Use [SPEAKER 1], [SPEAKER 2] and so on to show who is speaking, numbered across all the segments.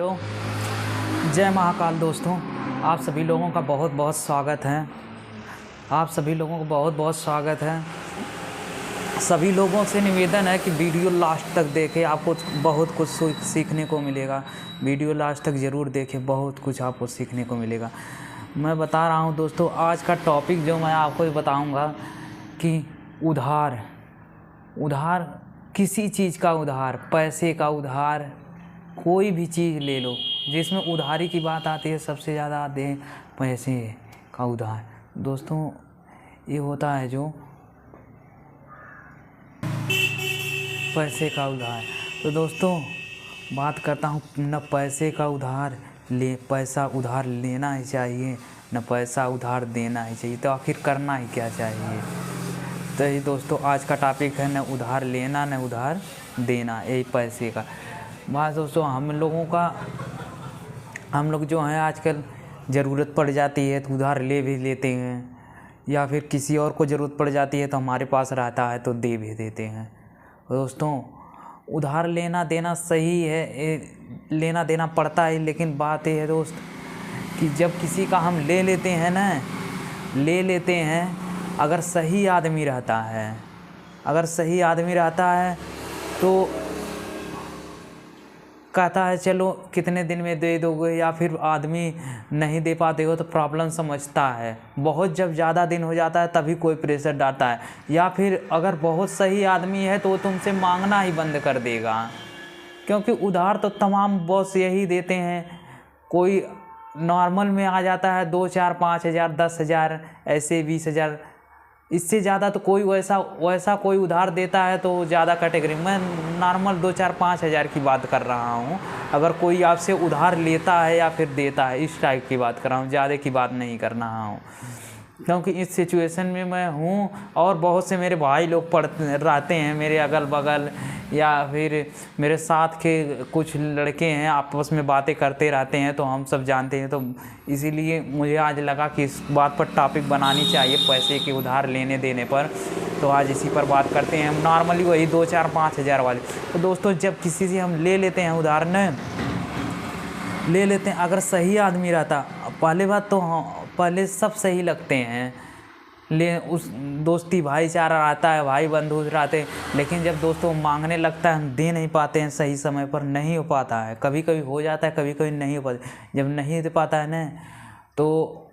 [SPEAKER 1] Hello, जय महाकाल दोस्तों। आप सभी लोगों का बहुत बहुत स्वागत है। आप सभी लोगों को बहुत बहुत स्वागत है। सभी लोगों से निवेदन है कि वीडियो लास्ट तक देखें, आपको बहुत कुछ सीखने को मिलेगा। वीडियो लास्ट तक ज़रूर देखें, बहुत कुछ आपको सीखने को मिलेगा। मैं बता रहा हूँ दोस्तों, आज का टॉपिक जो मैं आपको बताऊँगा कि उधार किसी चीज़ का उधार, पैसे का उधार, कोई भी चीज़ ले लो जिसमें उधारी की बात आती है, सबसे ज़्यादा आते हैं पैसे का उधार। दोस्तों ये होता है जो पैसे का उधार। तो दोस्तों बात करता हूँ, न पैसे का उधार पैसा उधार लेना ही चाहिए, न पैसा उधार देना ही चाहिए। तो आखिर करना ही क्या चाहिए? तो ये दोस्तों आज का टॉपिक है, न उधार लेना न उधार देना, यही पैसे का बात। दोस्तों हम लोग जो हैं आजकल ज़रूरत पड़ जाती है तो उधार ले भी लेते हैं, या फिर किसी और को ज़रूरत पड़ जाती है तो हमारे पास रहता है तो दे भी देते हैं। दोस्तों उधार लेना देना सही है, लेना देना पड़ता है, लेकिन बात ये है दोस्त कि जब किसी का हम ले लेते हैं, अगर सही आदमी रहता है तो कहता है चलो कितने दिन में दे दोगे, या फिर आदमी नहीं दे पाते हो तो प्रॉब्लम समझता है। बहुत जब ज़्यादा दिन हो जाता है तभी कोई प्रेशर डालता है, या फिर अगर बहुत सही आदमी है तो वो तुमसे मांगना ही बंद कर देगा, क्योंकि उधार तो तमाम बॉस यही देते हैं। कोई नॉर्मल में आ जाता है 2-4 5,000 10,000 ऐसे 20,000, इससे ज़्यादा तो कोई वैसा कोई उधार देता है तो ज़्यादा कैटेगरी। मैं नॉर्मल 2-4 5,000 की बात कर रहा हूँ। अगर कोई आपसे उधार लेता है या फिर देता है, इस टाइप की बात कर रहा हूँ, ज़्यादा की बात नहीं कर रहा हूँ, क्योंकि इस सिचुएशन में मैं हूँ। और बहुत से मेरे भाई लोग रहते हैं मेरे अगल बगल, या फिर मेरे साथ के कुछ लड़के हैं, आपस में बातें करते रहते हैं तो हम सब जानते हैं। तो इसीलिए मुझे आज लगा कि इस बात पर टॉपिक बनानी चाहिए, पैसे के उधार लेने देने पर। तो आज इसी पर बात करते हैं। हम नॉर्मली वही 2-4 5,000 वाले। तो दोस्तों जब किसी से हम ले लेते हैं उधार अगर सही आदमी रहता, पहले बात तो पहले सब सही लगते हैं, उस दोस्ती भाईचारा आता है, भाई बंधु रहते हैं, लेकिन जब दोस्तों मांगने लगता है हम दे नहीं पाते हैं, सही समय पर नहीं हो पाता है। कभी कभी हो जाता है, कभी कभी नहीं हो पाता। जब नहीं दे पाता है ना तो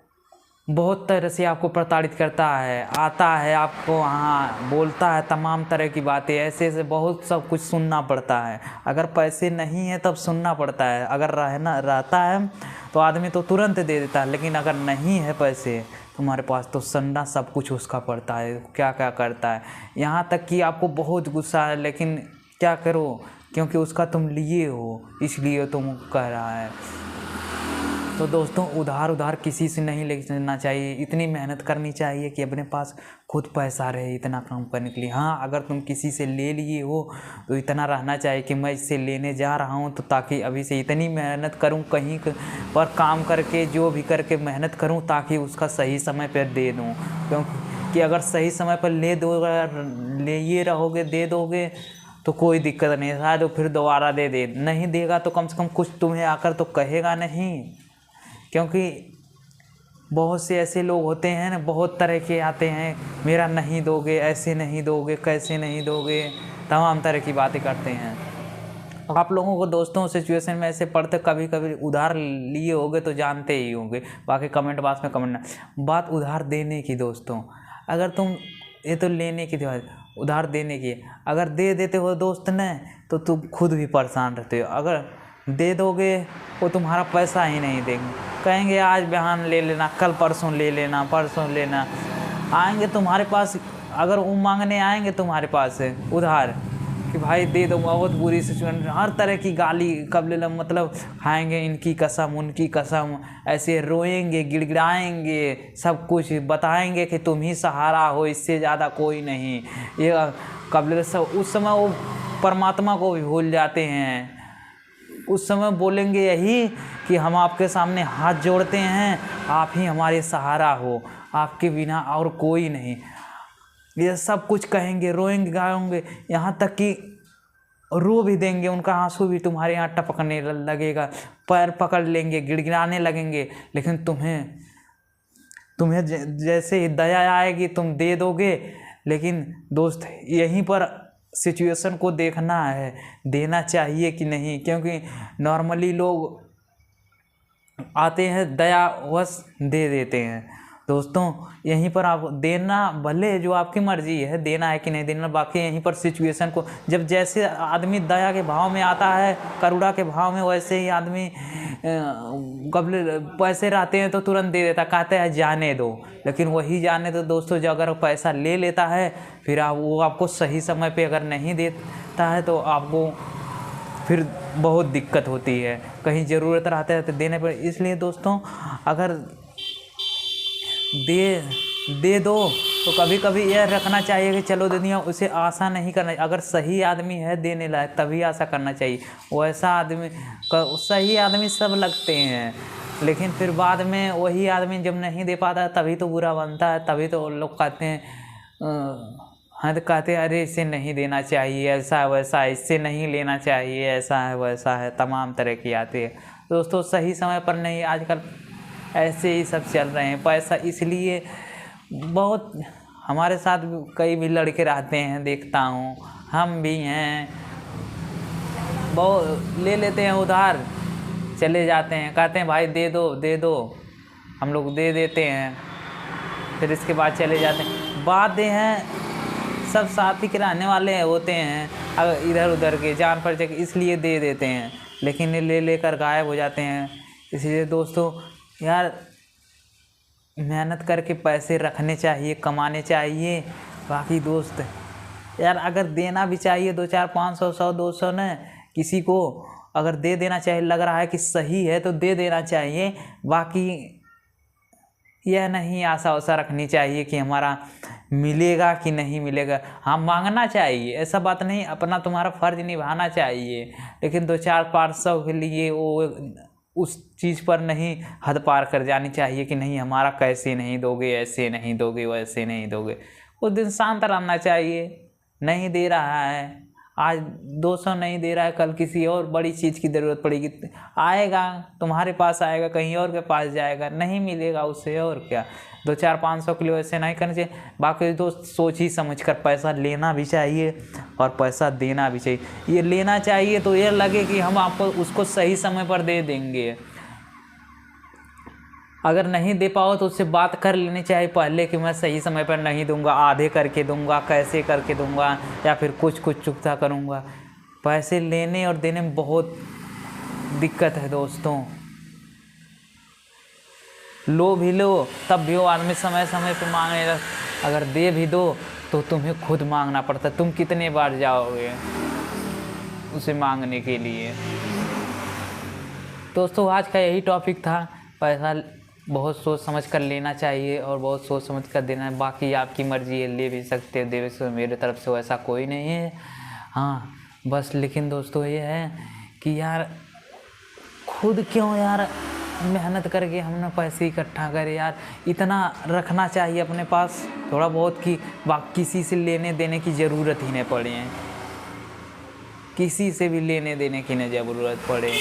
[SPEAKER 1] बहुत तरह से आपको प्रताड़ित करता है, आता है आपको, हाँ बोलता है तमाम तरह की बातें, ऐसे बहुत सब कुछ सुनना पड़ता है। अगर पैसे नहीं है तब सुनना पड़ता है, अगर रहता है तो आदमी तो तुरंत दे देता है, लेकिन अगर नहीं है पैसे तुम्हारे पास तो सुनना सब कुछ उसका पड़ता है, क्या क्या करता है। यहाँ तक कि आपको बहुत गुस्सा है, लेकिन क्या करो, क्योंकि उसका तुम लिए हो इसलिए तुम कह रहा है। तो दोस्तों उधार किसी से नहीं लेना चाहिए। इतनी मेहनत करनी चाहिए कि अपने पास खुद पैसा रहे इतना काम करने के लिए। हाँ अगर तुम किसी से ले लिए हो तो इतना रहना चाहिए कि मैं इससे लेने जा रहा हूँ तो ताकि अभी से इतनी मेहनत करूँ, कहीं पर काम करके जो भी करके मेहनत करूँ ताकि उसका सही समय पर दे दूँ। क्योंकि अगर सही समय पर दे दोगे तो कोई दिक्कत नहीं है, शायद वो फिर दोबारा दे नहीं देगा तो कम से कम कुछ तुम्हें आकर तो कहेगा नहीं। क्योंकि बहुत से ऐसे लोग होते हैं ना, बहुत तरह के आते हैं, मेरा नहीं दोगे, ऐसे नहीं दोगे, कैसे नहीं दोगे, तमाम तरह की बातें करते हैं। आप लोगों को दोस्तों सिचुएशन में ऐसे पड़ते, कभी कभी उधार लिए होंगे तो जानते ही होंगे। बाकी कमेंट बॉक्स में कमेंट ना। बात उधार देने की दोस्तों, अगर तुम ये तो लेने की उधार देने की, अगर दे देते हो दोस्त ने तो तुम खुद भी परेशान रहते हो। अगर दे दोगे वो तुम्हारा पैसा ही नहीं देंगे, कहेंगे आज बयान ले लेना, कल परसों ले लेना, आएंगे तुम्हारे पास। अगर वो मांगने आएंगे तुम्हारे पास उधार कि भाई दे दो, बहुत बुरी सिचुएशन, हर तरह की गाली मतलब खाएंगे, इनकी कसम उनकी कसम, ऐसे रोएंगे गिड़गिड़ाएंगे, सब कुछ बताएंगे कि तुम ही सहारा हो, इससे ज़्यादा कोई नहीं। ये सब उस समय वो परमात्मा को भी भूल जाते हैं। उस समय बोलेंगे यही कि हम आपके सामने हाथ जोड़ते हैं, आप ही हमारे सहारा हो, आपके बिना और कोई नहीं। ये सब कुछ कहेंगे, रोएंगे गाएंगे, यहाँ तक कि रो भी देंगे, उनका आंसू भी तुम्हारे यहाँ टपकने लगेगा, पैर पकड़ लेंगे, गिड़गिड़ाने लगेंगे, लेकिन तुम्हें जैसे ही दया आएगी तुम दे दोगे। लेकिन दोस्त यहीं पर सिचुएशन को देखना है, देना चाहिए कि नहीं, क्योंकि नॉर्मली लोग आते हैं दयावश दे देते हैं। दोस्तों यहीं पर आप देना, भले जो आपकी मर्जी है देना है कि नहीं देना, बाकी यहीं पर सिचुएशन को, जब जैसे आदमी दया के भाव में आता है, करुणा के भाव में, वैसे ही आदमी कबल पैसे रहते हैं तो तुरंत दे देता, कहते हैं जाने दो। लेकिन वही जाने दो दोस्तों, जो अगर पैसा ले लेता है फिर वो आपको सही समय पे अगर नहीं देता है तो आपको फिर बहुत दिक्कत होती है, कहीं ज़रूरत रहता है तो देने पर। इसलिए दोस्तों अगर दे दो तो कभी कभी यह रखना चाहिए कि चलो दे दिया, उसे आशा नहीं करना। अगर सही आदमी है देने लायक तभी आशा करना चाहिए। वैसा आदमी सही आदमी सब लगते हैं, लेकिन फिर बाद में वही आदमी जब नहीं दे पाता है तभी तो बुरा बनता है, तभी तो लोग कहते हैं कहते हैं अरे इसे नहीं देना चाहिए, ऐसा वैसा, इससे नहीं लेना चाहिए, ऐसा है वैसा है, तमाम तरह की आती है। दोस्तों सही समय पर नहीं, आजकल ऐसे ही सब चल रहे हैं। पैसा इसलिए बहुत हमारे साथ कई भी लड़के रहते हैं, देखता हूँ, हम भी हैं, बहुत ले लेते हैं उधार, चले जाते हैं, कहते हैं भाई दे दो, हम लोग दे देते हैं, फिर इसके बाद चले जाते हैं। बात ये है सब साथी के रहने वाले होते हैं, अगर इधर उधर के जान पर जगह इसलिए दे देते हैं, लेकिन ले लेकर गायब हो जाते हैं। इसलिए दोस्तों यार मेहनत करके पैसे रखने चाहिए, कमाने चाहिए। बाकी दोस्त यार अगर देना भी चाहिए 2-4 500 100 200 न किसी को अगर दे देना चाहिए, लग रहा है कि सही है तो दे देना चाहिए। बाकी यह नहीं आशा वशा रखनी चाहिए कि हमारा मिलेगा कि नहीं मिलेगा। हाँ मांगना चाहिए, ऐसा बात नहीं, अपना तुम्हारा फ़र्ज निभाना चाहिए, लेकिन 2-4 500 के लिए वो उस चीज़ पर नहीं हद पार कर जानी चाहिए कि नहीं हमारा कैसे नहीं दोगे, ऐसे नहीं दोगे, वैसे नहीं दोगे। उस दिन शांत रहना चाहिए, नहीं दे रहा है आज 200 नहीं दे रहा है, कल किसी और बड़ी चीज़ की ज़रूरत पड़ेगी, आएगा तुम्हारे पास, आएगा कहीं और के पास जाएगा, नहीं मिलेगा उसे, और क्या। 2-4 500 के लिए ऐसे नहीं करना चाहिए। बाकी दोस्त सोच ही समझ कर पैसा लेना भी चाहिए और पैसा देना भी चाहिए। ये लेना चाहिए तो ये लगे कि हम आपको उसको सही समय पर दे देंगे, अगर नहीं दे पाओ तो उससे बात कर लेनी चाहिए पहले कि मैं सही समय पर नहीं दूंगा, आधे करके दूंगा, कैसे करके दूंगा, या फिर कुछ चुकता करूंगा। पैसे लेने और देने में बहुत दिक्कत है दोस्तों। लो भी लो तब भी वो आदमी समय समय पे मांगने लग, अगर दे भी दो तो तुम्हें खुद मांगना पड़ता है। तुम कितने बार जाओगे उसे मांगने के लिए। दोस्तों आज का यही टॉपिक था, पैसा बहुत सोच समझ कर लेना चाहिए और बहुत सोच समझ कर देना है। बाकी आपकी मर्ज़ी है, ले भी सकते हो, दे भी सकते हो, मेरे तरफ से वैसा कोई नहीं है। हाँ बस लेकिन दोस्तों ये है कि यार खुद क्यों यार मेहनत करके हमने पैसे इकट्ठा करे यार, इतना रखना चाहिए अपने पास थोड़ा बहुत कि किसी से लेने देने की ज़रूरत ही नहीं पड़े, किसी से भी लेने देने की नहीं ज़रूरत पड़े।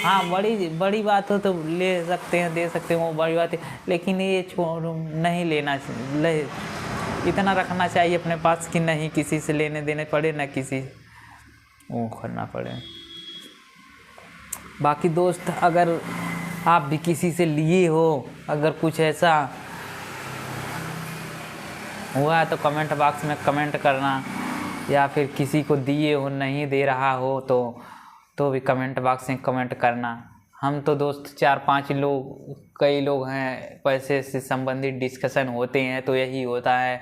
[SPEAKER 1] हाँ बड़ी बात हो तो ले सकते हैं, दे सकते हैं, वो बड़ी बात है, लेकिन ये छोड़ नहीं लेना चाहिए, इतना रखना चाहिए अपने पास कि नहीं किसी से लेने देने पड़े, ना किसी वो करना पड़े। बाकी दोस्त अगर आप भी किसी से लिए हो, अगर कुछ ऐसा हुआ है तो कमेंट बॉक्स में कमेंट करना, या फिर किसी को दिए हो नहीं दे रहा हो तो भी कमेंट बॉक्स में कमेंट करना। हम तो दोस्त 4-5 लोग, कई लोग हैं, पैसे से संबंधित डिस्कशन होते हैं तो यही होता है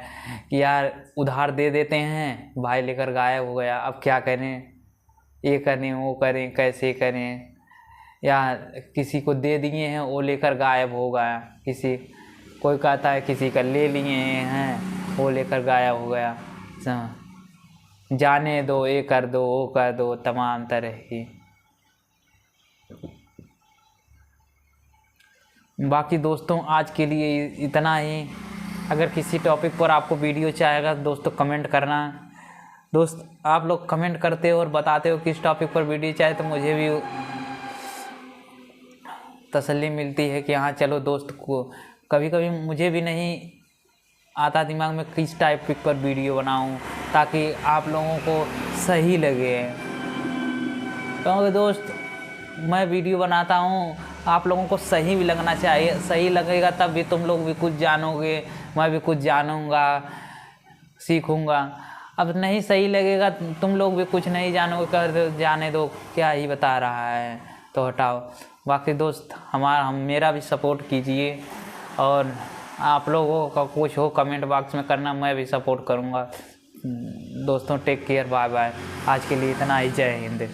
[SPEAKER 1] कि यार उधार दे देते हैं, भाई लेकर गायब हो गया, अब क्या करें, ये करें वो करें, कैसे करें, या किसी को दे दिए हैं वो लेकर गायब हो गया, कोई कहता है किसी का ले लिए हैं वो लेकर गायब हो गया, जाने दो, ये कर दो, वो कर दो, तमाम तरह की। बाकी दोस्तों आज के लिए इतना ही। अगर किसी टॉपिक पर आपको वीडियो चाहेगा दोस्तों कमेंट करना, दोस्त आप लोग कमेंट करते हो और बताते हो किस टॉपिक पर वीडियो चाहे, तो मुझे भी तसल्ली मिलती है कि हाँ चलो दोस्त को, कभी कभी मुझे भी नहीं आता दिमाग में किस टॉपिक पर वीडियो बनाऊं ताकि आप लोगों को सही लगे। क्योंकि दोस्त मैं वीडियो बनाता हूँ, आप लोगों को सही भी लगना चाहिए, सही लगेगा तब भी तुम लोग भी कुछ जानोगे, मैं भी कुछ जानूँगा, सीखूँगा। अब नहीं सही लगेगा, तुम लोग भी कुछ नहीं जानोगे, कर जाने दो, क्या ही बता रहा है, तो हटाओ। बाकी दोस्त मेरा भी सपोर्ट कीजिए, और आप लोगों का कुछ हो कमेंट बॉक्स में करना, मैं भी सपोर्ट करूँगा। दोस्तों टेक केयर, बाय बाय। आज के लिए इतना ही, जय हिंद।